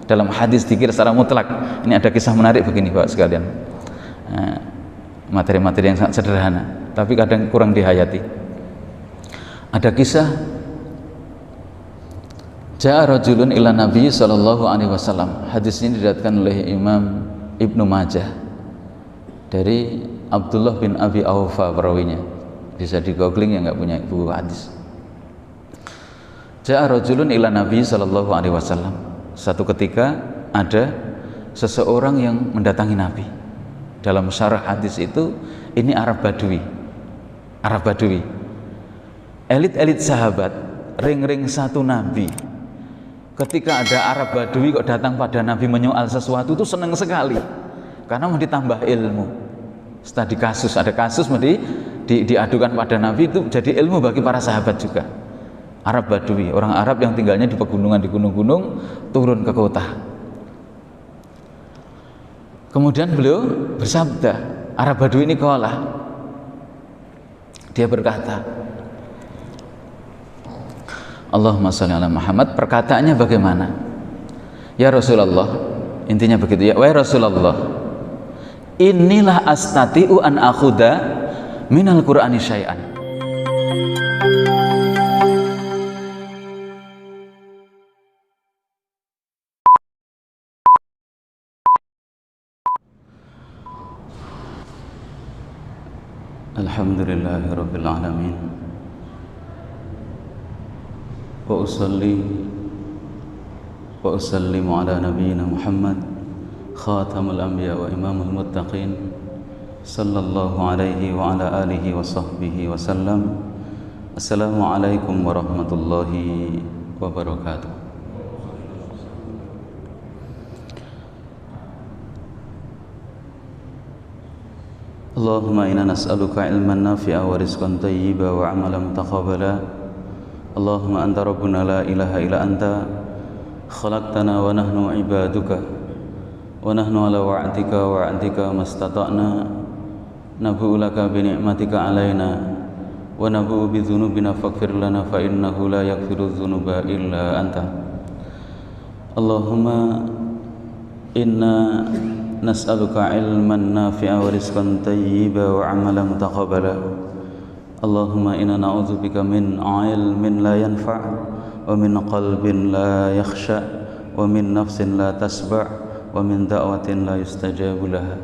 dalam hadis dzikir secara mutlak. Ini ada kisah menarik begini Bapak sekalian. Materi-materi yang sangat sederhana tapi kadang kurang dihayati. Ada kisah Ja'a rajulun ila Nabi sallallahu alaihi wasallam. Hadis ini diriwayatkan oleh Imam Ibnu Majah dari Abdullah bin Abi Aufa perawinya. Bisa di googling yang nggak punya buku hadis. Ja'a rajulun ila Nabi sallallahu alaihi wasallam. Satu ketika ada seseorang yang mendatangi Nabi. Dalam syarah hadis itu ini Arab Badui. Arab Badui. Elit-elit sahabat, ring-ring satu Nabi. Ketika ada Arab Badui kok datang pada Nabi menyoal sesuatu itu senang sekali. Karena mau ditambah ilmu. Setelah ada kasus mau diadukan pada Nabi, itu jadi ilmu bagi para sahabat juga. Arab Badui, orang Arab yang tinggalnya di pegunungan, di gunung-gunung, turun ke kota. Kemudian beliau bersabda, Arab Badui ini qala, dia berkata, Allahumma sholli ala Muhammad. Perkataannya bagaimana? Ya Rasulullah, intinya begitu ya, wahai Rasulullah, inilah astati'u an akhuda minal Qur'ani syai'an. Alhamdulillahirabbil alamin. Wa usalli wa usallimu ala nabiyyina Muhammad khatamul anbiya wa imamul muttaqin sallallahu alaihi wa ala alihi wa sahbihi wa sallam. Assalamualaikum warahmatullahi wabarakatuh. Allahumma inna nas'aluka ilman nafi'a wa rizqan thayyiba wa amalan mutaqabbala. Allahumma anta rabbuna la ilaha illa anta khalaqtana wa nahnu ibaduka wa nahnu ala wa'dika wa wa'dika mastata'na nabu'u laka bi ni'matika alaina wa nabu'u bi dhunubina faghfir lana fa innahu la yaghfiru dhunuba illa anta. Allahumma inna nas'aluka ilman nafi'a wa rizqan thayyiba wa amalan mutaqabbala. Allahumma inna na'udzubika min ilmin la yanfa' wa min qalbin la yakhsha wa min nafsin la tasba' wa min da'watin la yustajabu laha.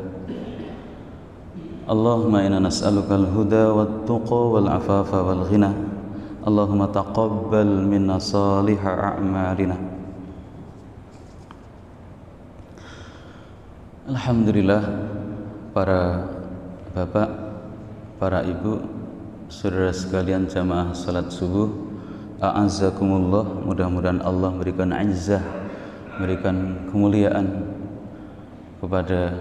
Allahumma inna nas'aluka al-huda wat-tuqa wal-afafa wal-ghina. Allahumma taqabbal minna salihah a'malina. Alhamdulillah, para bapak, para ibu, saudara sekalian jamaah salat subuh, a'azzakumullah, mudah-mudahan Allah memberikan izzah, memberikan kemuliaan kepada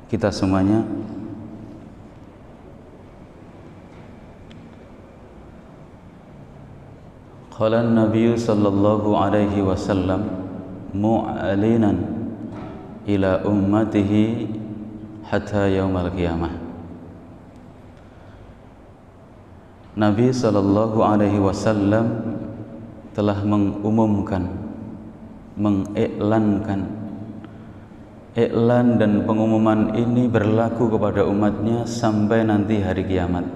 kita semuanya. Qala an-nabiy sallallahu alaihi wasallam mu'alinan ila ummatihi hatta yaumal qiyamah. Nabi sallallahu alaihi wasallam telah mengumumkan, mengiklankan, iklan dan pengumuman ini berlaku kepada umatnya sampai nanti hari kiamat,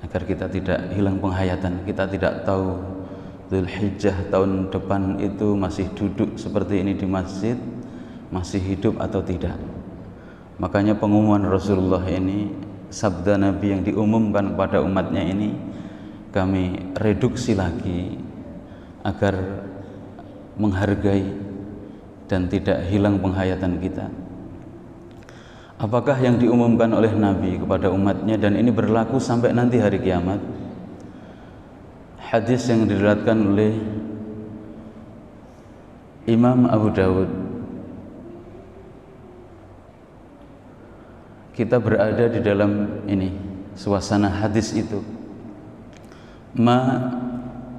agar kita tidak hilang penghayatan, kita tidak tahu Dzulhijjah tahun depan itu masih duduk seperti ini di masjid, masih hidup atau tidak. Makanya pengumuman Rasulullah ini, sabda Nabi yang diumumkan kepada umatnya ini, kami reduksi lagi agar menghargai dan tidak hilang penghayatan kita. Apakah yang diumumkan oleh Nabi kepada umatnya dan ini berlaku sampai nanti hari kiamat? Hadis yang diriwayatkan oleh Imam Abu Dawud. Kita berada di dalam ini suasana hadis itu. Ma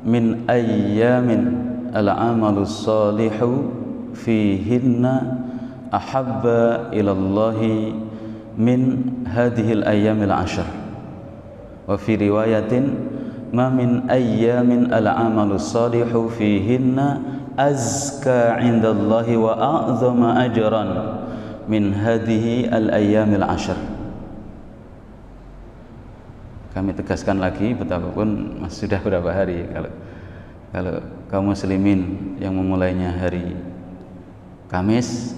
min ayyamin al-amalus salihu fihinna ahabba ilallahi min hadhil ayyamil ashar. Wa fi riwayatin ma min ayyamin al-amalus salihu fihinna azka indallahi wa a'zama ajran min hadhihi al-ayyamil 'ashr. Kami tegaskan lagi, betapapun sudah berapa hari kalau kaum muslimin yang memulainya hari Kamis,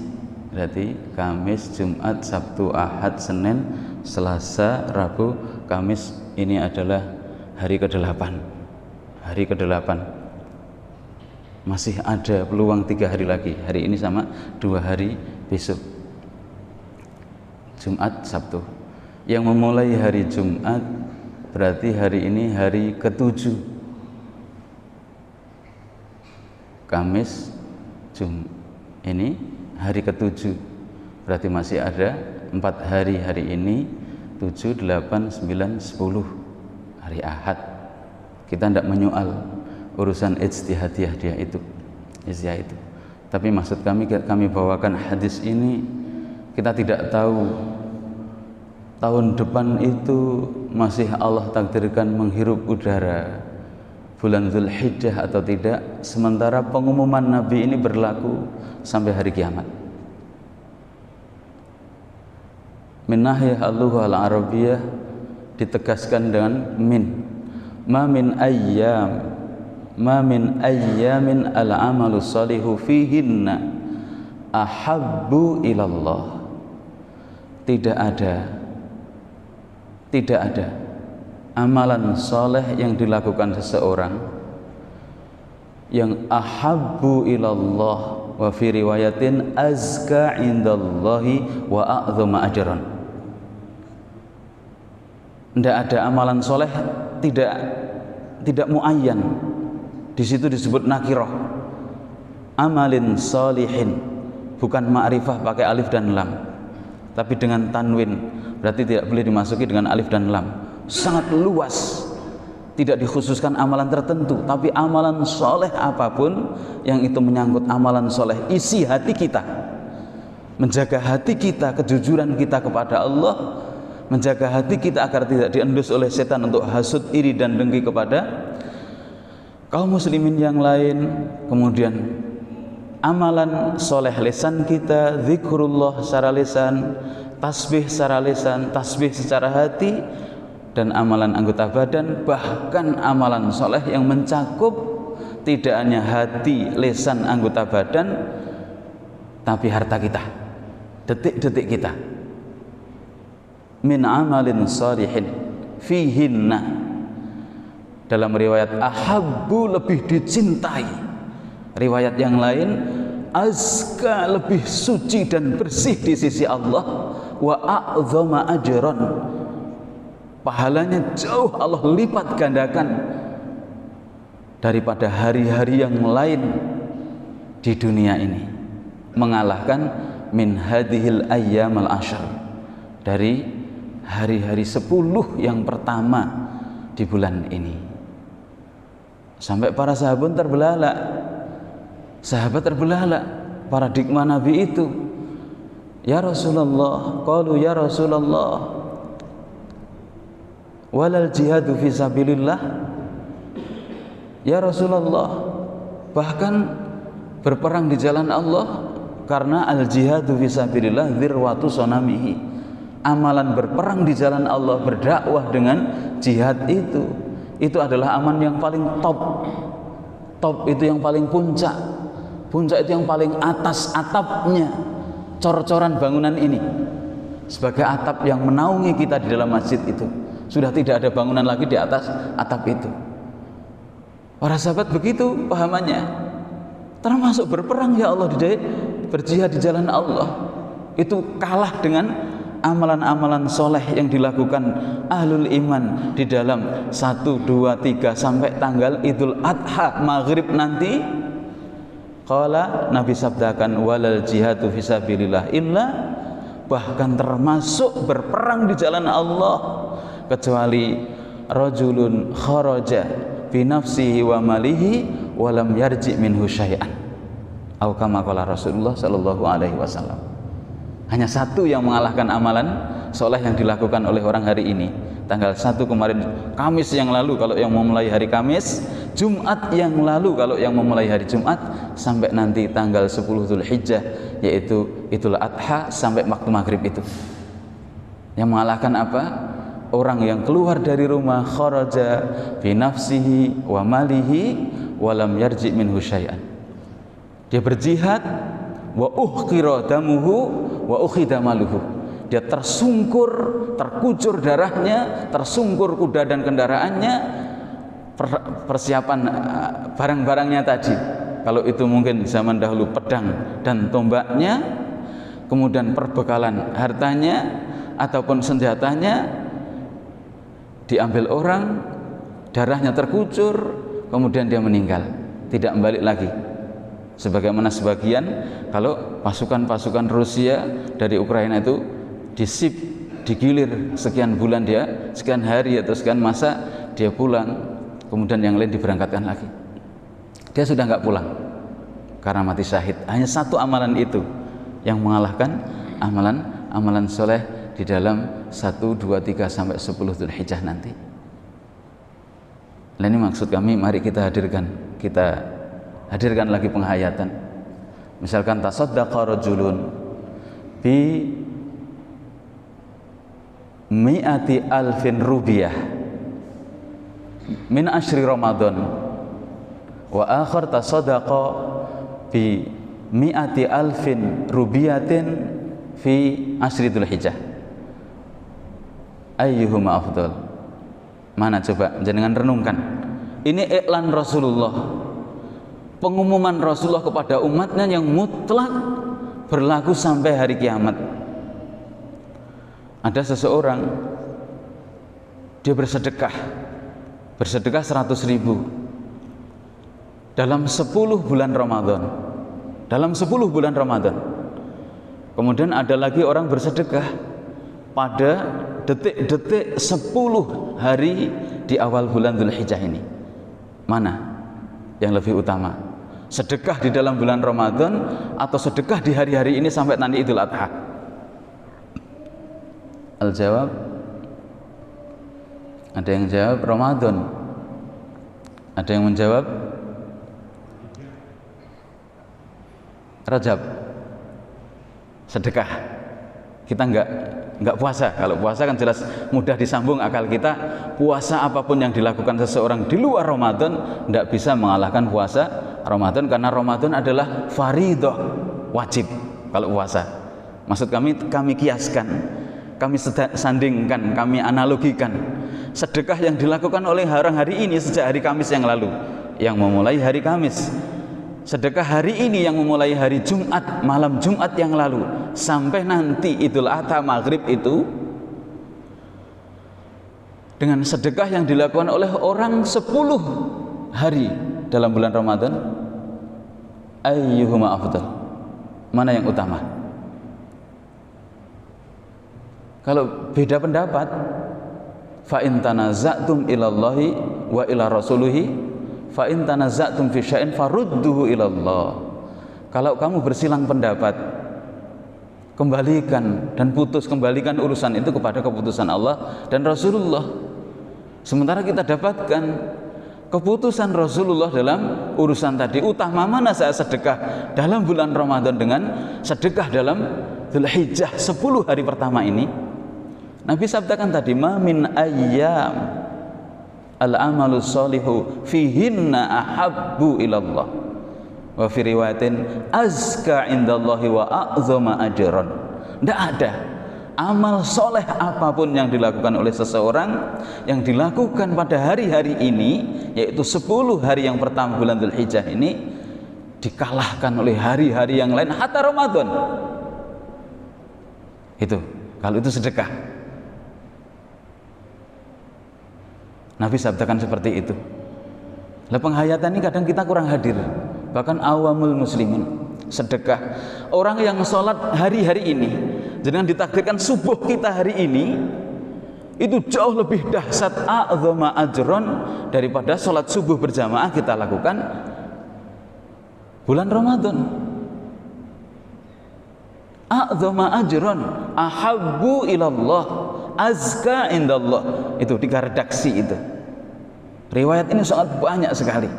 berarti Kamis, Jumat, Sabtu, Ahad, Senin, Selasa, Rabu, Kamis, ini adalah hari ke-8. Hari ke-8. Masih ada peluang 3 hari lagi. Hari ini sama 2 hari besok. Jumat, Sabtu. Yang memulai hari Jumat berarti hari ini hari ke-7. Kamis, ini hari ke-7. Berarti masih ada 4 hari hari ini, 7, 8, 9, 10 hari Ahad. Kita tidak menyoal urusan ijtihadiyah dia itu. Tapi maksud kami bawakan hadis ini, kita tidak tahu tahun depan itu masih Allah takdirkan menghirup udara bulan Dzulhijjah atau tidak, sementara pengumuman Nabi ini berlaku sampai hari kiamat. Min nahiyah al-lughah al-arabiyyah ditegaskan dengan min. Ma min ayyamin al-amalu salihu fihinna ahabbu ilallah. Tidak ada amalan soleh yang dilakukan seseorang yang ahabbu ilallah wa fi riwayatin azka indallahi wa a'zama ajran. Tidak ada amalan soleh, tidak muayyan. Di situ disebut nakirah. Amalin solihin, bukan ma'rifah pakai alif dan lam, tapi dengan tanwin, berarti tidak boleh dimasuki dengan alif dan lam. Sangat luas, tidak dikhususkan amalan tertentu, tapi amalan soleh apapun yang itu menyangkut amalan soleh isi hati kita, menjaga hati kita, kejujuran kita kepada Allah, menjaga hati kita agar tidak diendus oleh setan untuk hasud, iri dan dengki kepada kaum muslimin yang lain. Kemudian amalan soleh lisan kita, zikrullah secara lisan, tasbih secara lisan, tasbih secara hati, dan amalan anggota badan, bahkan amalan soleh yang mencakup tidak hanya hati, lisan, anggota badan, tapi harta kita, detik-detik kita. Min amalin salihin fihinna, dalam riwayat ahabbu, lebih dicintai. Riwayat yang lain azka, lebih suci dan bersih di sisi Allah, wa a'zama ajran, pahalanya jauh Allah lipat gandakan daripada hari-hari yang lain di dunia ini, mengalahkan min hadhil ayyamal 'ashr, dari hari-hari 10 yang pertama di bulan ini. Sampai para sahabat terbelalak, paradigma Nabi itu. Ya Rasulullah, qalu ya Rasulullah, walal jihadu fi sabilillah. Ya Rasulullah, bahkan berperang di jalan Allah, karena al jihadu fi sabilillah dzirwatu sonamihi. Amalan berperang di jalan Allah, berdakwah dengan jihad itu adalah amalan yang paling top itu yang paling puncak itu yang paling atas atapnya, cor-coran bangunan ini sebagai atap yang menaungi kita di dalam masjid itu. Sudah tidak ada bangunan lagi di atas atap itu. Para sahabat begitu pahamannya, termasuk berperang ya Allah, berjihad di jalan Allah, itu kalah dengan amalan-amalan soleh yang dilakukan ahlul iman di dalam 1, 2, 3 sampai tanggal Idul Adha maghrib nanti. Qala, Nabi sabdakan, walal jihadu fisabilillah illa, bahkan termasuk berperang di jalan Allah, kecuali rajulun kharaja bi nafsihi wa malihi walam yarji minhu syai'an, atau kama qala Rasulullah sallallahu alaihi wasallam. Hanya satu yang mengalahkan amalan soleh yang dilakukan oleh orang hari ini, tanggal 1 kemarin, Kamis yang lalu. Kalau yang mau mulai hari Kamis, Jumat yang lalu kalau yang memulai hari Jumat sampai nanti tanggal 10 Dzulhijjah, yaitu Idul Adha sampai waktu maghrib itu. Yang mengalahkan apa? Orang yang keluar dari rumah kharaja bi nafsihi wa malihi wa lam yarji minhu syai'an. Dia berjihad wa uhqira damuhu wa ukhidha maluhu. Dia tersungkur, terkucur darahnya, tersungkur kuda dan kendaraannya, persiapan barang-barangnya tadi. Kalau itu mungkin zaman dahulu pedang dan tombaknya, kemudian perbekalan hartanya ataupun senjatanya diambil orang, darahnya terkucur, kemudian dia meninggal, tidak balik lagi. Sebagaimana sebagian kalau pasukan-pasukan Rusia dari Ukraina itu disip, digilir sekian bulan dia, sekian hari atau sekian masa dia pulang, kemudian yang lain diberangkatkan lagi. Dia sudah nggak pulang karena mati syahid. Hanya satu amalan itu yang mengalahkan amalan soleh di dalam 1, 2, 3 sampai 10 Dzulhijjah nanti. Nah, ini maksud kami, mari kita hadirkan lagi penghayatan. Misalkan tasaddaqa rajulun bi mi'ati alfin rubiyah min ashri Ramadan wa akhar tasaddaqa bi mi'ati alfin rubiyatin fi ashri Dzulhijjah, ayyuhuma afdal? Mana coba jenengan renungkan. Ini iklan Rasulullah, pengumuman Rasulullah kepada umatnya yang mutlak berlaku sampai hari kiamat. Ada seseorang dia bersedekah 100.000 dalam 10 bulan Ramadan, kemudian ada lagi orang bersedekah pada detik-detik 10 hari di awal bulan Dzulhijjah ini. Mana yang lebih utama? Sedekah di dalam bulan Ramadan atau sedekah di hari-hari ini sampai nanti Idul Adha? Al-jawab, ada yang jawab Ramadan, ada yang menjawab Rajab. Sedekah. Kita enggak puasa. Kalau puasa kan jelas mudah disambung akal kita. Puasa apapun yang dilakukan seseorang di luar Ramadan tidak bisa mengalahkan puasa Ramadan, karena Ramadan adalah fardhu, wajib kalau puasa. Maksud kami kiaskan, kami sandingkan, kami analogikan sedekah yang dilakukan oleh orang hari ini sejak hari Kamis yang lalu, yang memulai hari Kamis, sedekah hari ini yang memulai hari Jumat, malam Jumat yang lalu, sampai nanti Idul Adha maghrib itu, dengan sedekah yang dilakukan oleh orang 10 hari dalam bulan Ramadan, ayyuhuma afdal? Mana yang utama? Kalau beda pendapat, fa in tanaza'tum ilallahi wa ila rasulihi fa in tanaza'tum fi syai'in farudduhu ilallah. Kalau kamu bersilang pendapat, kembalikan urusan itu kepada keputusan Allah dan Rasulullah. Sementara kita dapatkan keputusan Rasulullah dalam urusan tadi. Utama mana saya sedekah dalam bulan Ramadan dengan sedekah dalam Dzulhijjah 10 hari pertama ini? Nabi sabdakan tadi, ma min ayyam al-amalu sholihu fihinna ahabbu ilallah wa fi riwayatin azka indallahi wa a'zama ajran. Tidak ada amal soleh apapun yang dilakukan oleh seseorang yang dilakukan pada hari-hari ini, yaitu 10 hari yang pertama bulan Dzulhijjah ini, dikalahkan oleh hari-hari yang lain hatta Ramadan. Itu kalau itu sedekah. Nabi sabdakan seperti itu. Lah penghayatan ini kadang kita kurang hadir. Bahkan awamul muslimin, sedekah. Orang yang sholat hari-hari ini, jangan ditakdirkan subuh kita hari ini, itu jauh lebih dahsyat, a'zama ajron, daripada sholat subuh berjamaah kita lakukan bulan Ramadan. A'zama ajron, ahabbu ilallah, azka indallah. Itu 3 redaksi itu. Riwayat ini sangat banyak sekali.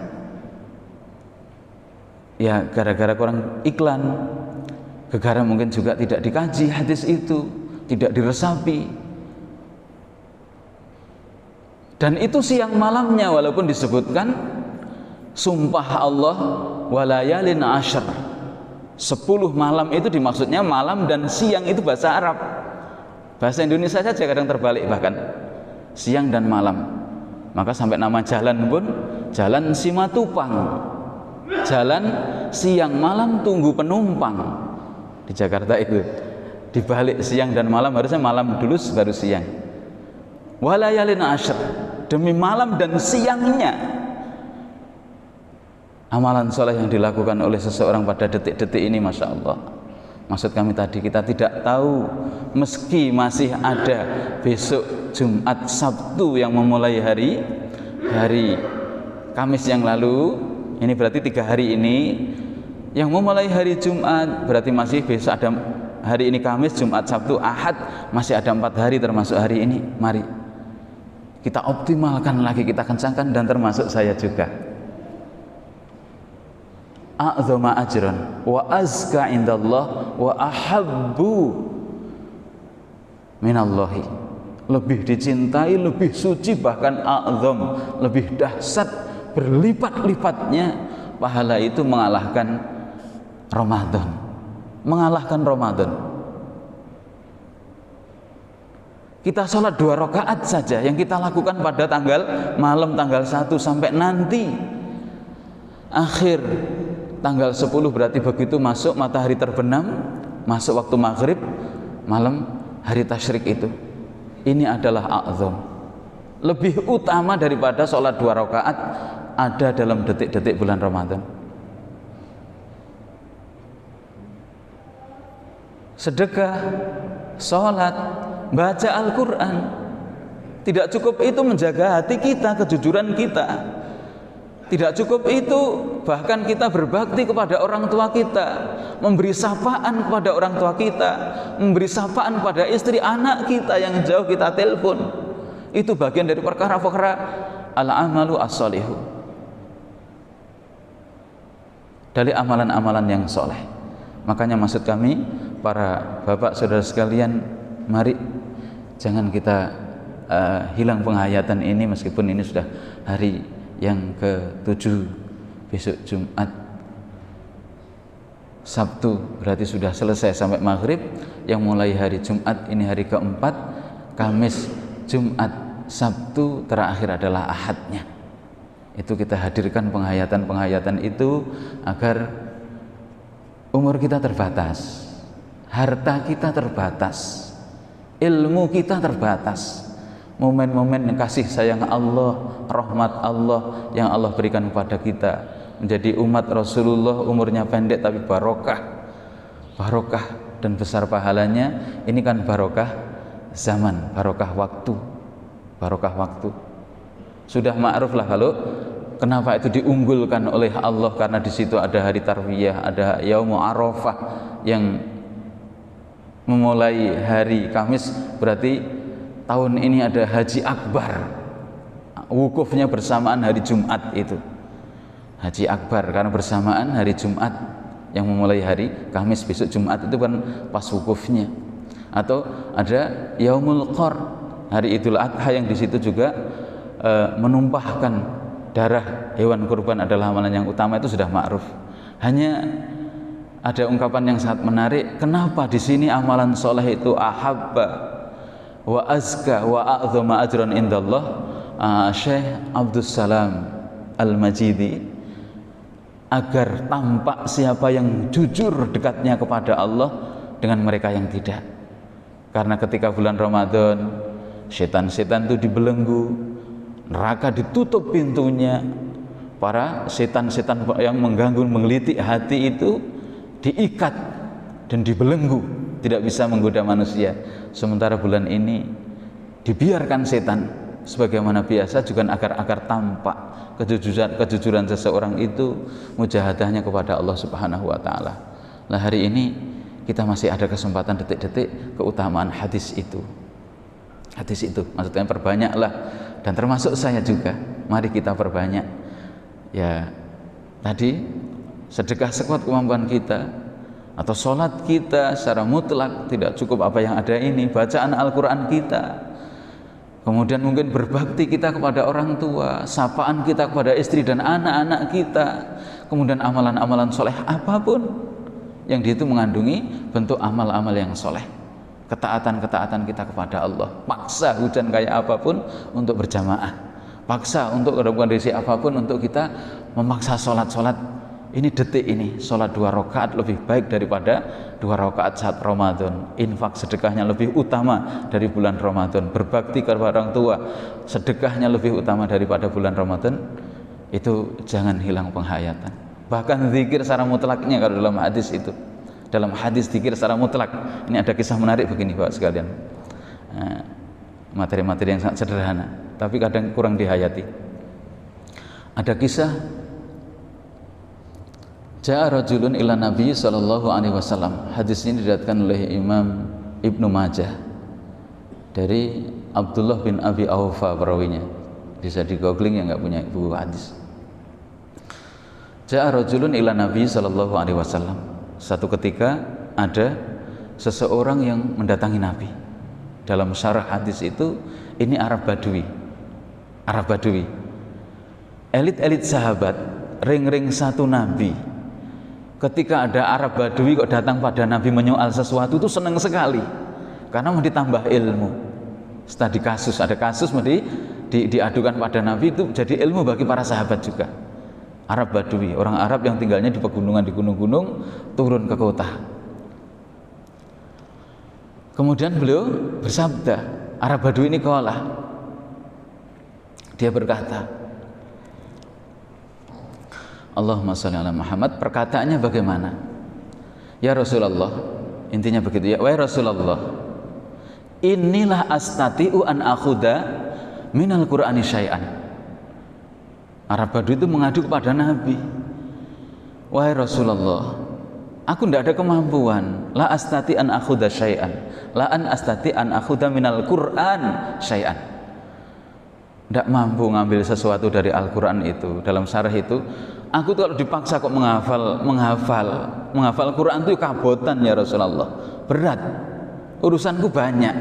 Ya gara-gara kurang iklan, gara-gara mungkin juga tidak dikaji hadis itu, tidak diresapi. Dan itu siang malamnya, walaupun disebutkan sumpah Allah walayalin asyr, 10 malam itu dimaksudnya malam dan siang itu bahasa Arab. Bahasa Indonesia saja kadang terbalik, bahkan siang dan malam. Maka sampai nama jalan pun Jalan Simatupang, jalan siang malam tunggu penumpang. Di Jakarta itu dibalik, siang dan malam, harusnya malam dulu baru siang. Walayalin asyr, demi malam dan siangnya. Amalan soleh yang dilakukan oleh seseorang pada detik-detik ini, Masya Allah. Maksud kami tadi, kita tidak tahu, meski masih ada besok Jumat Sabtu yang memulai hari Kamis yang lalu, ini berarti 3 hari ini yang memulai hari Jumat, berarti masih besok ada hari ini Kamis, Jumat, Sabtu, Ahad, masih ada 4 hari termasuk hari ini. Mari kita optimalkan lagi, kita kencangkan, dan termasuk saya juga. A'zama ajran wa azka indallah wa ahabbu minallahi, lebih dicintai, lebih suci, bahkan a'zam, lebih dahsyat, berlipat-lipatnya pahala itu mengalahkan Ramadan, mengalahkan Ramadan. Kita sholat 2 rakaat saja yang kita lakukan pada malam tanggal 1 sampai nanti akhir tanggal 10, berarti begitu masuk matahari terbenam, masuk waktu maghrib, malam hari tasyrik itu, ini adalah a'zam, lebih utama daripada sholat 2 rakaat ada dalam detik-detik bulan Ramadan. Sedekah, sholat, baca Al-Quran, tidak cukup itu menjaga hati kita, kejujuran kita. Tidak cukup itu, bahkan kita berbakti kepada orang tua kita, memberi sapaan kepada orang tua kita, memberi sapaan pada istri anak kita yang jauh kita telepon. Itu bagian dari perkara-perkara al-amalu as-sholihu, dari amalan-amalan yang soleh. Makanya maksud kami, para bapak saudara sekalian, mari jangan kita hilang penghayatan ini, meskipun ini sudah hari yang ke-7, besok Jumat, Sabtu berarti sudah selesai sampai maghrib. Yang mulai hari Jumat ini hari ke-4, Kamis, Jumat, Sabtu, terakhir adalah Ahadnya. Itu kita hadirkan penghayatan-penghayatan itu agar umur kita terbatas, harta kita terbatas, ilmu kita terbatas. Momen-momen kasih sayang Allah, rahmat Allah yang Allah berikan kepada kita, menjadi umat Rasulullah, umurnya pendek tapi barokah dan besar pahalanya. Ini kan barokah zaman, barokah waktu. Sudah ma'ruf lah kalau kenapa itu diunggulkan oleh Allah, karena di situ ada hari Tarwiyah, ada Yaumul Arafah yang memulai hari Kamis, berarti tahun ini ada Haji Akbar, wukufnya bersamaan hari Jumat itu, Haji Akbar, karena bersamaan hari Jumat yang memulai hari Kamis, besok Jumat itu kan pas wukufnya. Atau ada Yaumul Qor, hari Idul Adha, yang di situ juga menumpahkan darah hewan kurban adalah amalan yang utama, itu sudah ma'ruf. Hanya ada ungkapan yang sangat menarik, kenapa di sini amalan soleh itu ahabba wa azka wa a'zama ajran indallah. Syekh Abdus Salam Al-Majidi, agar tampak siapa yang jujur dekatnya kepada Allah dengan mereka yang tidak. Karena ketika bulan Ramadan, setan-setan itu dibelenggu, neraka ditutup pintunya, para setan-setan yang mengganggu, menggelitik hati itu diikat dan dibelenggu, tidak bisa menggoda manusia. Sementara bulan ini dibiarkan setan sebagaimana biasa, juga agar tampak kejujuran seseorang itu, mujahadahnya kepada Allah Subhanahu wa taala. Nah, hari ini kita masih ada kesempatan detik-detik keutamaan hadis itu. Maksudnya perbanyaklah, dan termasuk saya juga. mari kita perbanyak. Ya tadi, sedekah sekuat kemampuan kita, atau sholat kita secara mutlak, tidak cukup apa yang ada ini, bacaan Al-Quran kita, kemudian mungkin berbakti kita kepada orang tua, sapaan kita kepada istri dan anak-anak kita, kemudian amalan-amalan soleh apapun yang itu mengandungi bentuk amal-amal yang soleh, ketaatan-ketaatan kita kepada Allah. Paksa hujan kayak apapun untuk berjamaah, paksa untuk dalam kondisi apapun untuk kita memaksa sholat-sholat. Ini detik ini, sholat 2 rakaat lebih baik daripada 2 rakaat saat Ramadan. Infak sedekahnya lebih utama dari bulan Ramadan. Berbakti kepada orang tua, sedekahnya lebih utama daripada bulan Ramadan. Itu jangan hilang penghayatan. Bahkan zikir secara mutlaknya, kalau dalam hadis itu, dalam hadis zikir secara mutlak, ini ada kisah menarik begini Bapak sekalian. Materi-materi yang sangat sederhana, tapi kadang kurang dihayati. Ada kisah, Ja'a rajulun ila Nabi sallallahu alaihi wasallam. Hadis ini diriwayatkan oleh Imam Ibnu Majah dari Abdullah bin Abi Aufa perawinya. Bisa di googling yang nggak punya buku hadis. Ja'a rajulun ila Nabi sallallahu alaihi wasallam. Satu ketika ada seseorang yang mendatangi Nabi. Dalam syarah hadis itu, ini Arab Badui. Arab Badui. Elit-elit sahabat, ring-ring satu Nabi. Ketika ada Arab Badui kok datang pada Nabi menyoal sesuatu, itu senang sekali karena mau ditambah ilmu. Setelah di kasus, ada kasus mau diadukan pada Nabi, itu jadi ilmu bagi para sahabat juga. Arab Badui, orang Arab yang tinggalnya di pegunungan, di gunung-gunung, turun ke kota. Kemudian beliau bersabda, Arab Badui ini qala, dia berkata, Allahumma sholli ala Muhammad. Perkataannya bagaimana? Ya Rasulullah, intinya begitu ya, wahai Rasulullah, inilah astati'u an akhuda minal Qur'ani syai'an. Arab Badui itu mengadu kepada Nabi, wahai Rasulullah, aku tidak ada kemampuan, la astati an akhuda syai'an, la an astati an akhuda minal Qur'an syai'an. Tidak mampu ngambil sesuatu dari Al-Quran itu. Dalam syarah itu, aku tuh kalau dipaksa kok menghafal Quran itu kabotan ya Rasulullah, berat, urusanku banyak,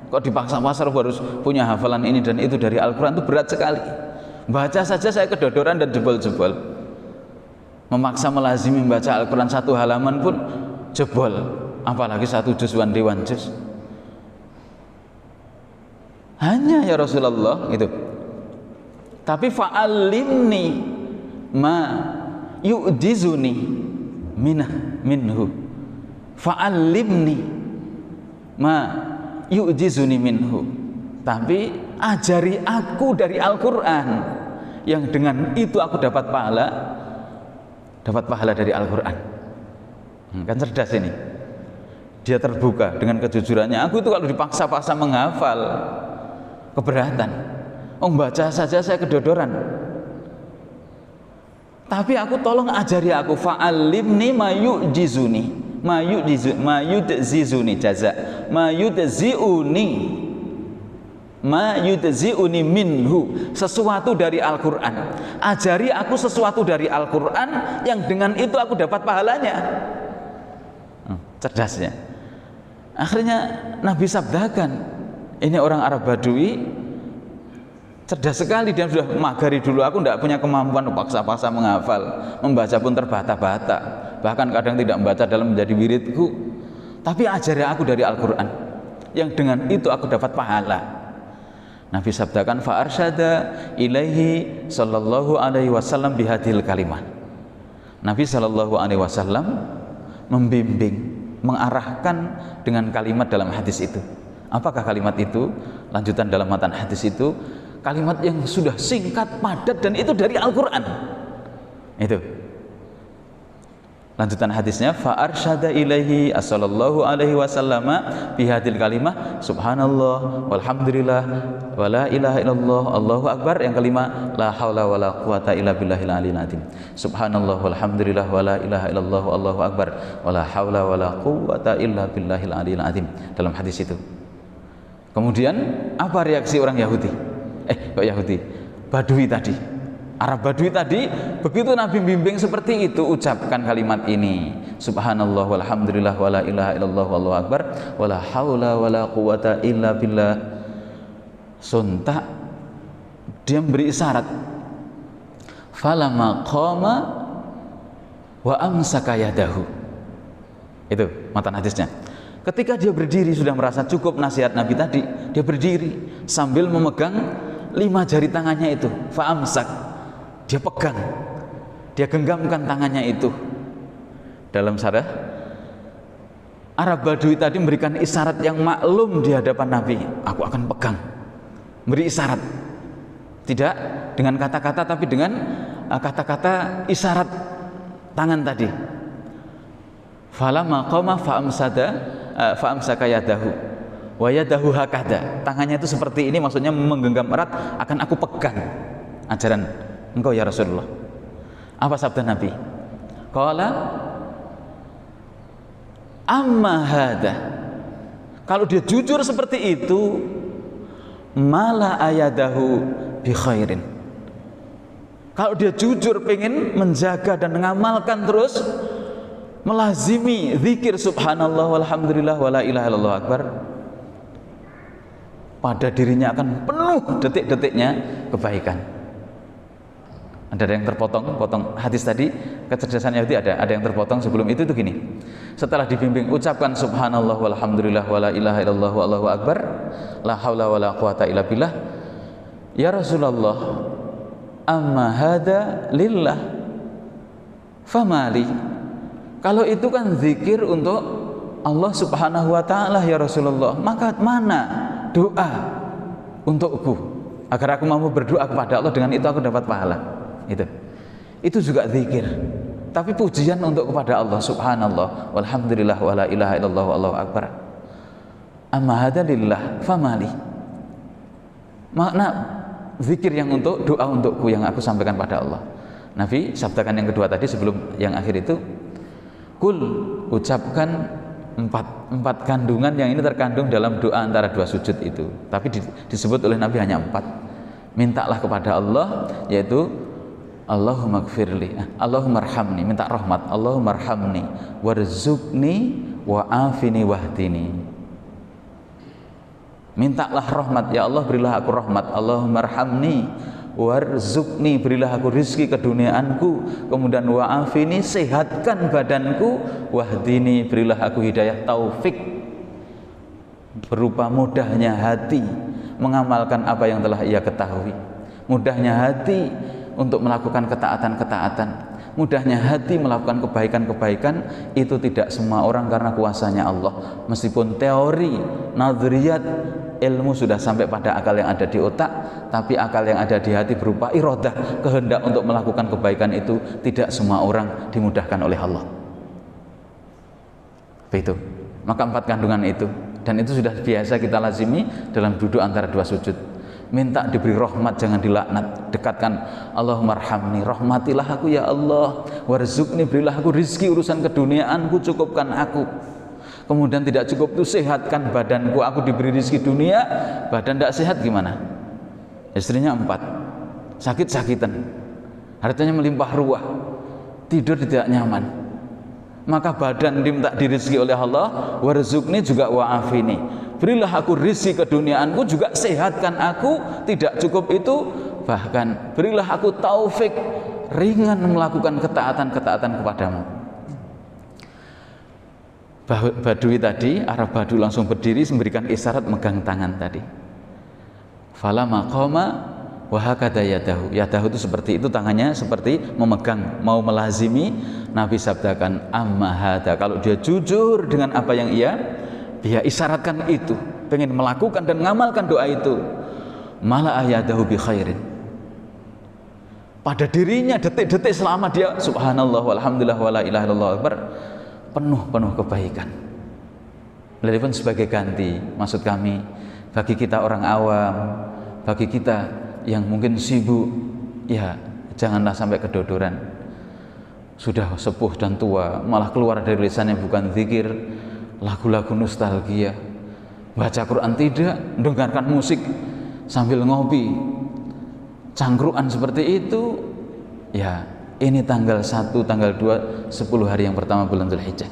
kok dipaksa-paksa harus punya hafalan ini dan itu dari Al-Quran itu berat sekali. Baca saja saya kedodoran dan jebol-jebol, memaksa melazimi membaca Al-Quran 1 halaman pun jebol, apalagi 1 juz wan dewan juz. Hanya ya Rasulullah itu. Tapi fa'allimni ma yu'jizuni minhu. Fa'allimni ma yu'jizuni minhu. Tapi ajari aku dari Al-Quran, yang dengan itu aku dapat pahala dari Al-Quran. Kan cerdas ini. Dia terbuka dengan kejujurannya. Aku itu kalau dipaksa-paksa menghafal keberatan. Baca saja saya kedodoran. Tapi aku tolong ajari aku, fa'alimni ma yu'jizuni, ma yu'jizuni jaza, ma yu'dziuni minhu, sesuatu dari Al-Quran. Ajari aku sesuatu dari Al-Quran yang dengan itu aku dapat pahalanya. Cerdasnya. Akhirnya Nabi sabdakan, ini orang Arab Badui cerdas sekali, dia sudah magari dulu, aku tidak punya kemampuan paksa-paksa menghafal, membaca pun terbata-bata, bahkan kadang tidak membaca dalam menjadi wiridku, tapi ajari aku dari Al-Quran yang dengan itu aku dapat pahala. Nabi sabdakan, fa arsyada ilaihi sallallahu alaihi wasallam bihadil kalimah. Nabi sallallahu alaihi wasallam membimbing, mengarahkan dengan kalimat dalam hadis itu. Apakah kalimat itu? Lanjutan dalam matan hadis itu, kalimat yang sudah singkat, padat, dan itu dari Al-Quran. Itu lanjutan hadisnya, fa arsyada ilaihi sallallahu alaihi wasallama bihadil kalimah subhanallah walhamdulillah wala ilaha illallah allahu akbar. Yang kelima, la haula wala quwata illa billahil aliyil azim. Subhanallah walhamdulillah wala ilaha illallah allahu akbar wala haula wala quwata illa billahil aliyil azim. Dalam hadis itu. Kemudian apa reaksi orang Yahudi? Kok Yahudi? Badui tadi, Arab Badui tadi, begitu Nabi bimbing seperti itu, ucapkan kalimat ini, subhanallah walhamdulillah wala ilaha illallah wallahu akbar wala haula wala quwata illa billah. Sontak dia memberi isyarat, falama qama wa amsaka yadahu. Itu matan hadisnya. Ketika dia berdiri, sudah merasa cukup nasihat Nabi tadi, dia berdiri sambil memegang 5 jari tangannya itu, fa'amsak, dia pegang, dia genggamkan tangannya itu. Dalam syarah, Arab Badui tadi memberikan isyarat yang maklum di hadapan Nabi, aku akan pegang, beri isyarat, tidak dengan kata-kata tapi dengan kata-kata isyarat tangan tadi. Falamma qama fa'amsaka yadahu wa yadahu hakada, tangannya itu seperti ini, maksudnya menggenggam erat, akan aku pegang ajaran engkau ya Rasulullah. Apa sabda Nabi? Qala amma hada, kalau dia jujur seperti itu, mala ayadahu bi khairin, kalau dia jujur pengen menjaga dan mengamalkan terus, melazimi zikir subhanallah walhamdulillah wala ilaha illallah akbar, pada dirinya akan penuh detik-detiknya kebaikan. Ada yang terpotong hadis tadi, kecerdasan Yahudi ada yang terpotong sebelum itu gini. Setelah dibimbing ucapkan subhanallah walhamdulillah wala ilaha illallah wallahu akbar la haula wala quwata illa billah. Ya Rasulullah, amma hada lillah famali, kalau itu kan zikir untuk Allah subhanahu wa ta'ala ya Rasulullah, maka mana doa untukku agar aku mampu berdoa kepada Allah, dengan itu aku dapat pahala. Itu juga zikir, tapi pujian untuk kepada Allah, subhanallah walhamdulillah wala ilaha illallah wallahu akbar. Amma hada lillah famali, makna zikir yang untuk doa untukku yang aku sampaikan pada Allah. Nabi sabdakan yang kedua tadi sebelum yang akhir itu, kul, ucapkan empat kandungan yang ini terkandung dalam doa antara 2 sujud itu, tapi disebut oleh Nabi hanya 4. Mintalah kepada Allah, yaitu Allahumma gfirli, Allahumma arhamni, minta rahmat, Allahumma arhamni warzuqni wa afini wahdini. Mintalah rahmat, ya Allah berilah aku rahmat, Allahumma arhamni warzuqni, berilah aku rizki keduniaanku, kemudian wa'afini, sehatkan badanku, wahdini, berilah aku hidayah taufik, berupa mudahnya hati mengamalkan apa yang telah ia ketahui, mudahnya hati untuk melakukan ketaatan-ketaatan, mudahnya hati melakukan kebaikan-kebaikan. Itu tidak semua orang, karena kuasanya Allah. Meskipun teori, nadriyat, ilmu sudah sampai pada akal yang ada di otak, tapi akal yang ada di hati berupa iradah, kehendak untuk melakukan kebaikan itu tidak semua orang dimudahkan oleh Allah. Begitu. Maka 4 kandungan itu, dan itu sudah biasa kita lazimi dalam duduk antara 2 sujud. Minta diberi rahmat, jangan dilaknat. Dekatkan, Allahumma arhamni, rahmatilah aku ya Allah, warzuqni, berilah aku rizki urusan keduniaanku, cukupkan aku. Kemudian tidak cukup itu, sehatkan badanku, aku diberi rizki dunia, badan tidak sehat gimana? Istrinya 4, sakit-sakitan, hartanya melimpah ruah, tidur tidak nyaman, maka badan diminta dirizki oleh Allah, warzuqni juga wa'afini, berilah aku rizki keduniaanku, juga sehatkan aku. Tidak cukup itu, bahkan berilah aku taufik, ringan melakukan ketaatan-ketaatan kepadamu. Badui tadi, Arab Badui langsung berdiri memberikan isyarat megang tangan tadi. Falamma qama wa hakada yadahu, yadahu itu seperti itu, tangannya seperti memegang, mau melazimi. Nabi sabdakan amma hada, kalau dia jujur dengan apa yang dia isyaratkan itu, pengen melakukan dan mengamalkan doa itu, malah yadahu bi khairin, pada dirinya detik-detik selama dia subhanallah walhamdulillah wala ilaha illallah akbar, penuh kebaikan. Walaupun sebagai ganti, maksud kami bagi kita orang awam, bagi kita yang mungkin sibuk, ya janganlah sampai kedodoran. Sudah sepuh dan tua, malah keluar dari lisannya bukan zikir, lagu-lagu nostalgia, baca Quran tidak, mendengarkan musik sambil ngopi, cangkruan seperti itu, ya ini tanggal 1, tanggal 2, 10 hari yang pertama bulan Dzulhijjah.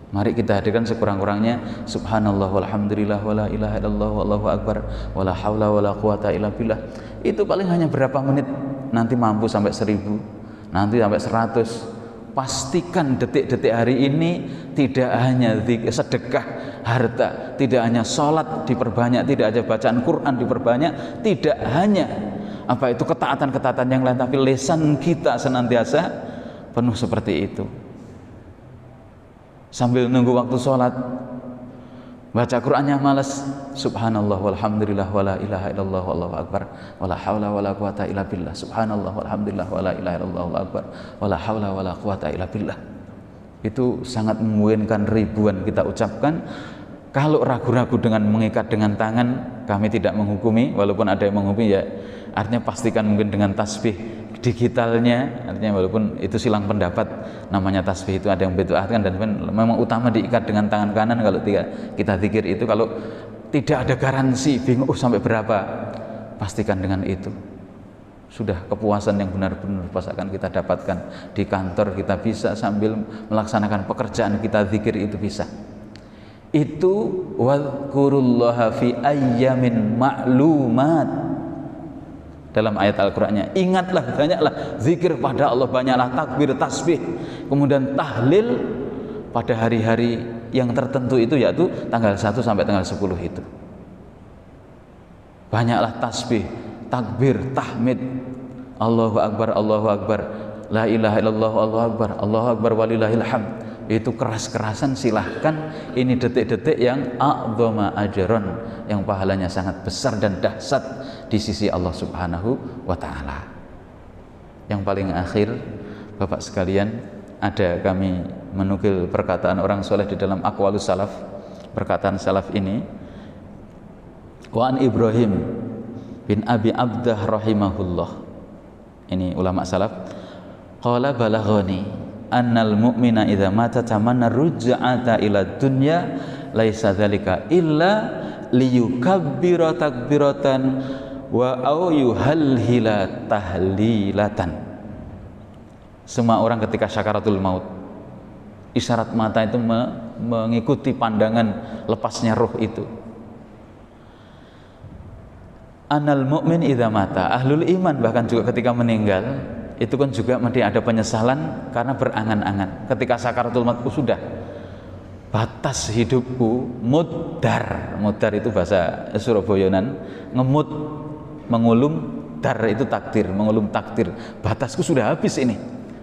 Mari kita hadirkan sekurang-kurangnya subhanallah walhamdulillah wala ilaha illallah wallahu akbar wala haula wala quwata illa billah. Itu paling hanya berapa menit, nanti mampu sampai 1000, nanti sampai 100. Pastikan detik-detik hari ini tidak hanya sedekah harta, tidak hanya sholat diperbanyak, tidak hanya bacaan Quran diperbanyak, tidak hanya apa itu ketaatan-ketaatan yang lain, tapi lisan kita senantiasa penuh seperti itu. Sambil nunggu waktu sholat, baca Qurannya malas, subhanallah walhamdulillah wala ilaha illallah wallahu akbar wala haula wala quwata illa billah, subhanallah walhamdulillah wala ilaha illallah wallahu akbar wala haula wala quwata illa billah. Itu sangat memungkinkan ribuan kita ucapkan. Kalau ragu-ragu dengan mengikat dengan tangan, kami tidak menghukumi, walaupun ada yang menghukumi, ya artinya pastikan mungkin dengan tasbih digitalnya, artinya walaupun itu silang pendapat, namanya tasbih itu ada yang bid'ahkan, dan memang utama diikat dengan tangan kanan kalau kita zikir itu. Kalau tidak ada garansi bingung sampai berapa, pastikan dengan itu sudah kepuasan yang benar-benar akan kita dapatkan. Di kantor kita bisa sambil melaksanakan pekerjaan kita zikir, itu bisa. Itu wadhkurullaha fi ayyamin ma'lumat. Dalam ayat Al-Qur'annya, ingatlah, banyaklah zikir pada Allah, banyaklah takbir, tasbih, kemudian tahlil pada hari-hari yang tertentu itu, yaitu tanggal 1 sampai tanggal 10 itu. Banyaklah tasbih, takbir, tahmid, Allahu akbar, la ilaha illallah, Allahu akbar walillahil hamd. Itu keras-kerasan, silahkan. Ini detik-detik yang a'dhama ajran, yang pahalanya sangat besar dan dahsyat di sisi Allah Subhanahu wa ta'ala. Yang paling akhir, Bapak sekalian, ada kami menukil perkataan orang soleh di dalam aqwalus salaf. Perkataan salaf ini, wa an Ibrahim bin Abi Abdah rahimahullah, ini ulama salaf, qala balaghani annal mu'mina idza mata tamanna ruj'ata ila dunya laisa dzalika illa liyukabbira takbiratan wa au yuhalhila tahlilatan. Semua orang ketika syakaratul maut, isyarat mata itu mengikuti pandangan lepasnya roh itu. Annal mu'min idza mata, ahlul iman bahkan juga ketika meninggal itu kan juga mesti ada penyesalan karena berangan-angan. Ketika sakaratul maut, sudah batas hidupku, mudar itu bahasa Surabayanan, ngemut, mengulum, dar itu takdir, mengulum takdir, batasku sudah habis ini,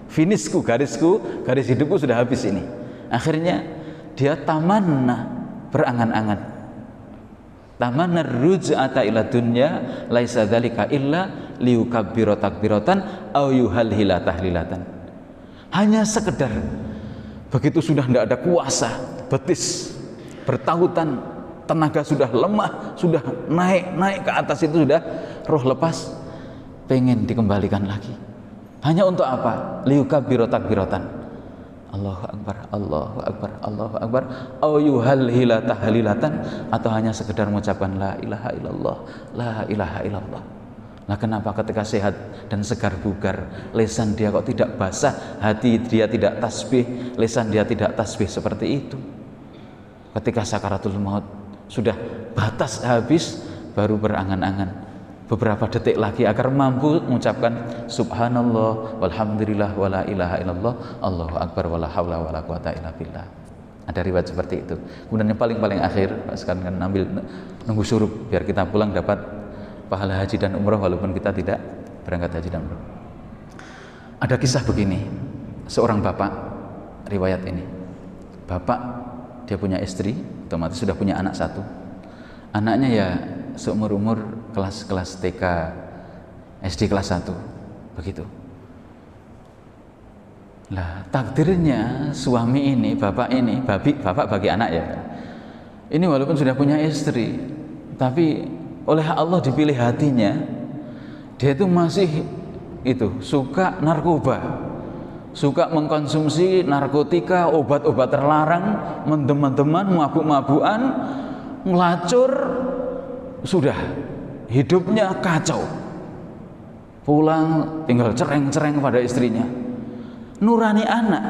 finishku, garis hidupku sudah habis ini. Akhirnya dia tamanna, berangan-angan, tamanna ruj'ata ila dunya laisa dzalika illa liyukabbira takbiratan au yuhalhila tahlilatan. Hanya sekedar begitu sudah tidak ada kuasa, betis bertautan, tenaga sudah lemah, sudah naik ke atas, itu sudah roh lepas, pengen dikembalikan lagi. Hanya untuk apa? Liyukabbira takbiratan, Allahu akbar, Allahu akbar, Allahu akbar, au yuhalhila tahlilatan, atau hanya sekedar mengucapkan la ilaha illallah, la ilaha illallah. Nah, kenapa ketika sehat dan segar bugar, lisan dia kok tidak basah, hati dia tidak tasbih, lisan dia tidak tasbih seperti itu? Ketika sakaratul maut sudah batas habis, baru berangan-angan beberapa detik lagi agar mampu mengucapkan subhanallah walhamdulillah wala ilaha illallah, Allahu akbar wala haula wala quwata illa billah. Ada riwayat seperti itu. Kemudian yang paling akhir, sekarang ambil nunggu syuruk biar kita pulang dapat pahala haji dan umroh walaupun kita tidak berangkat haji dan umroh. Ada kisah begini, seorang bapak, riwayat ini, bapak dia punya istri, otomatis sudah punya anak satu. Anaknya ya seumur-umur kelas TK, SD kelas 1 begitu. Lah takdirnya suami ini, bapak ini, bapak bagi anak ya, ini walaupun sudah punya istri, tapi oleh Allah dipilih hatinya, dia itu masih itu suka narkoba, suka mengkonsumsi narkotika, obat-obat terlarang, mendem-deman, mabuk-mabukan, ngelacur, sudah hidupnya kacau. pulang tinggal cereng-cereng pada istrinya. Nurani anak,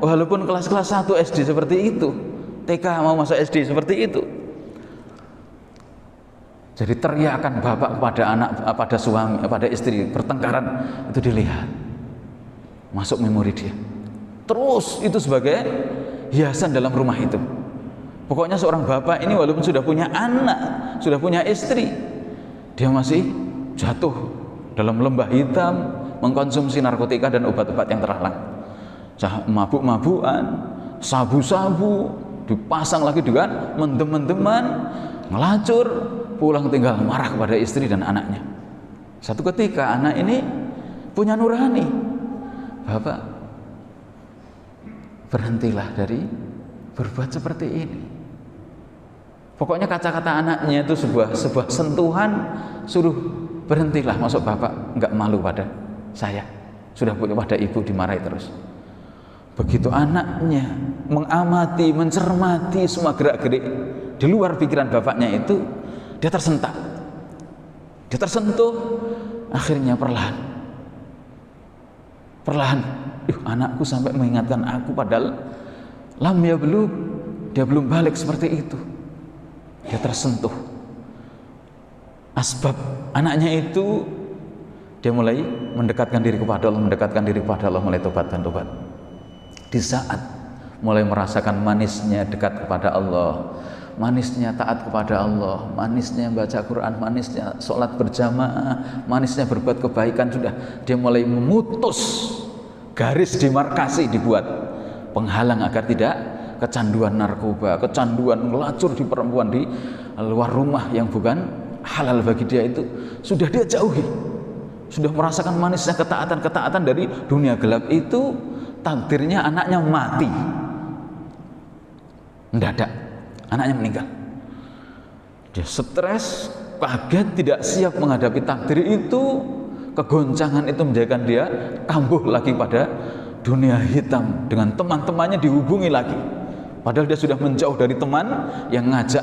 walaupun kelas-kelas 1 SD seperti itu, TK mau masuk SD seperti itu. Jadi teriakan bapak kepada anak, pada suami, pada istri, pertengkaran itu dilihat, masuk memori dia. Terus itu sebagai hiasan dalam rumah itu. Pokoknya seorang bapak ini walaupun sudah punya anak, sudah punya istri, dia masih jatuh dalam lembah hitam, mengkonsumsi narkotika dan obat-obat yang terlarang, mabuk-mabukan, sabu-sabu, dipasang lagi dengan mendem-mendeman, ngelacur, pulang tinggal marah kepada istri dan anaknya. Satu ketika anak ini punya nurani, bapak, berhentilah dari berbuat seperti ini. Pokoknya kata-kata anaknya itu sebuah sentuhan, suruh berhentilah, masuk bapak nggak malu pada saya, sudah punya pada ibu dimarahi terus. Begitu anaknya mengamati, mencermati semua gerak-gerik di luar pikiran bapaknya itu, dia tersentak, dia tersentuh, akhirnya perlahan, anakku sampai mengingatkan aku padahal lam ya belum, dia belum balik seperti itu. Dia tersentuh. Asbab anaknya itu, dia mulai mendekatkan diri kepada Allah, mulai tobat dan tobat. Di saat mulai merasakan manisnya dekat kepada Allah, manisnya taat kepada Allah, manisnya baca Quran, manisnya sholat berjamaah, manisnya berbuat kebaikan, sudah dia mulai memutus garis demarkasi, dibuat penghalang agar tidak kecanduan narkoba, kecanduan ngelacur di perempuan di luar rumah yang bukan halal bagi dia, itu sudah dia jauhi. Sudah merasakan manisnya ketaatan dari dunia gelap itu, takdirnya anaknya mati mendadak, anaknya meninggal. Dia stres, kaget, tidak siap menghadapi takdir itu. Kegoncangan itu menjadikan dia kambuh lagi pada dunia hitam, dengan teman-temannya dihubungi lagi, padahal dia sudah menjauh dari teman yang ngajak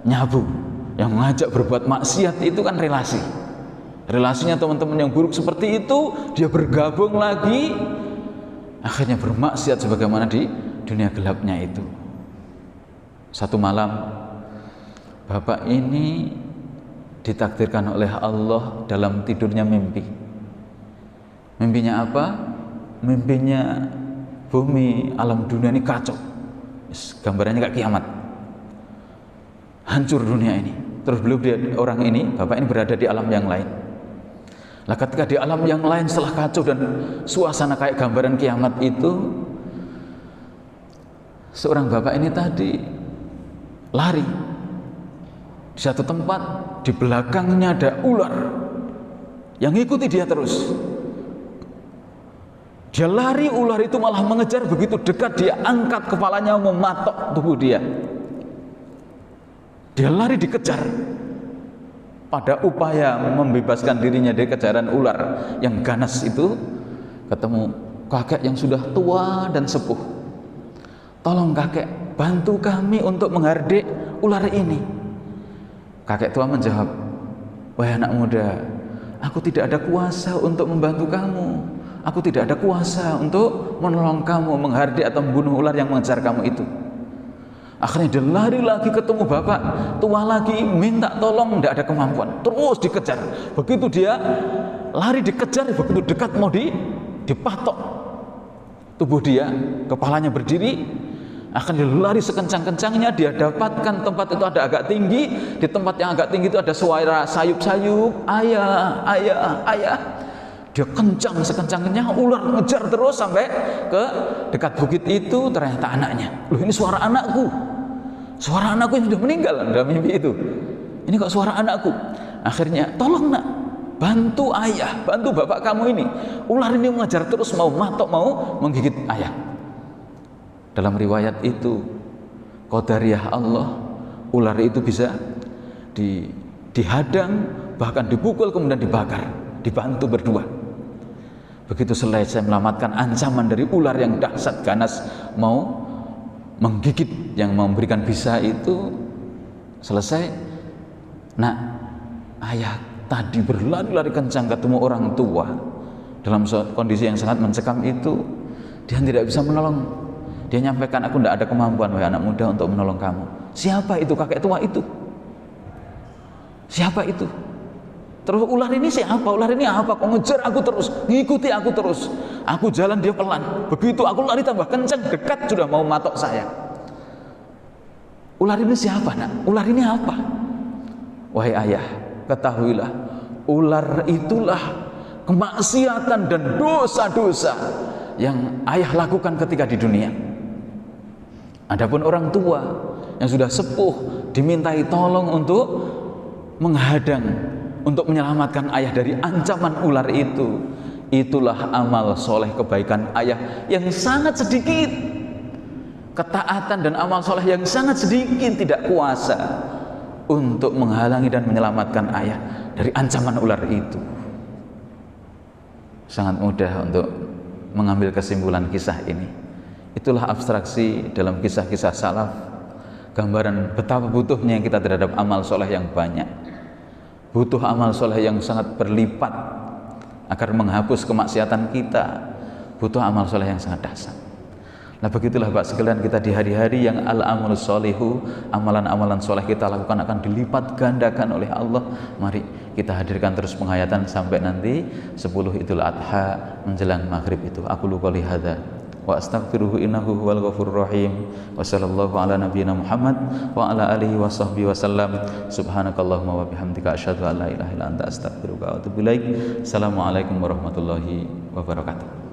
nyabu, yang ngajak berbuat maksiat. Itu kan relasinya teman-teman yang buruk seperti itu, dia bergabung lagi, akhirnya bermaksiat sebagaimana di dunia gelapnya itu. Satu malam bapak ini ditakdirkan oleh Allah dalam tidurnya mimpi. Mimpinya apa? Mimpinya bumi, alam dunia ini kacau, gambarannya kayak kiamat, hancur dunia ini. Terus orang ini, bapak ini berada di alam yang lain. Lah ketika di alam yang lain setelah kacau dan suasana kayak gambaran kiamat itu, seorang bapak ini tadi lari di satu tempat, di belakangnya ada ular yang ngikuti dia terus. Dia lari, ular itu malah mengejar, begitu dekat dia angkat kepalanya mematok tubuh dia. Dia lari dikejar. Pada upaya membebaskan dirinya dari kejaran ular yang ganas itu, ketemu kakek yang sudah tua dan sepuh. Tolong kakek, bantu kami untuk menghardik ular ini. Kakek tua menjawab, wahai anak muda, aku tidak ada kuasa untuk membantu kamu. Aku tidak ada kuasa untuk menolong kamu menghardik atau membunuh ular yang mengejar kamu itu. Akhirnya dia lari lagi, ketemu bapak tua lagi, minta tolong, tidak ada kemampuan, terus dikejar. Begitu dia lari dikejar, begitu dekat mau dipatok tubuh dia, kepalanya berdiri. Akhirnya dia lari sekencang-kencangnya, dia dapatkan tempat itu ada agak tinggi. Di tempat yang agak tinggi itu ada suara sayup-sayup, ayah, ayah, ayah. Dia kencang sekencangnya, ular ngejar terus sampai ke dekat bukit itu. Ternyata anaknya, loh ini suara anakku yang sudah meninggal dalam mimpi itu. Ini kok suara anakku? Akhirnya, tolong nak, bantu ayah, bantu bapak kamu ini. Ular ini mengejar terus, mau matok, mau menggigit ayah. Dalam riwayat itu, qadariyah Allah, ular itu bisa dihadang, bahkan dipukul, kemudian dibakar, dibantu berdua. Begitu selesai melamatkan ancaman dari ular yang dahsyat ganas mau menggigit, yang memberikan bisa itu selesai. Nak, ayah tadi berlari-lari kencang ketemu orang tua dalam kondisi yang sangat mencekam itu, dia tidak bisa menolong. Dia nyampaikan, aku tidak ada kemampuan wahai anak muda untuk menolong kamu. Siapa itu kakek tua itu? Siapa itu? Terus ular ini siapa? Ular ini apa? Kok ngejar aku terus, ngikuti aku terus. Aku jalan, dia pelan. Begitu aku lari tambah kencang, dekat sudah mau matok saya. Ular ini siapa, nak? Ular ini apa? Wahai ayah, ketahuilah, ular itulah kemaksiatan dan dosa-dosa yang ayah lakukan ketika di dunia. Adapun orang tua yang sudah sepuh dimintai tolong untuk menghadang, untuk menyelamatkan ayah dari ancaman ular itu. Itulah amal soleh kebaikan ayah yang sangat sedikit, ketaatan dan amal soleh yang sangat sedikit tidak kuasa untuk menghalangi dan menyelamatkan ayah dari ancaman ular itu. Sangat mudah untuk mengambil kesimpulan kisah ini. Itulah abstraksi dalam kisah-kisah salaf, gambaran betapa butuhnya kita terhadap amal soleh yang banyak. Butuh amal soleh yang sangat berlipat agar menghapus kemaksiatan kita. Butuh amal soleh yang sangat dahsyat. Nah begitulah Pak sekalian, kita di hari-hari yang al-amalus solihu, amalan-amalan soleh kita lakukan akan dilipat gandakan oleh Allah. Mari kita hadirkan terus penghayatan sampai nanti 10 Idul Adha menjelang maghrib itu. Aku lu qouli hadza wa astaghfiruhu innahu huwal ghafurur rahim. Wa sallallahu ala nabiyyina Muhammad wa ala alihi wa sahbihi wasallam. Subhanakallahumma wa bihamdika asyhadu an la ilaha illa anta astaghfiruka wa atubu ilaik. Assalamualaikum warahmatullahi wabarakatuh.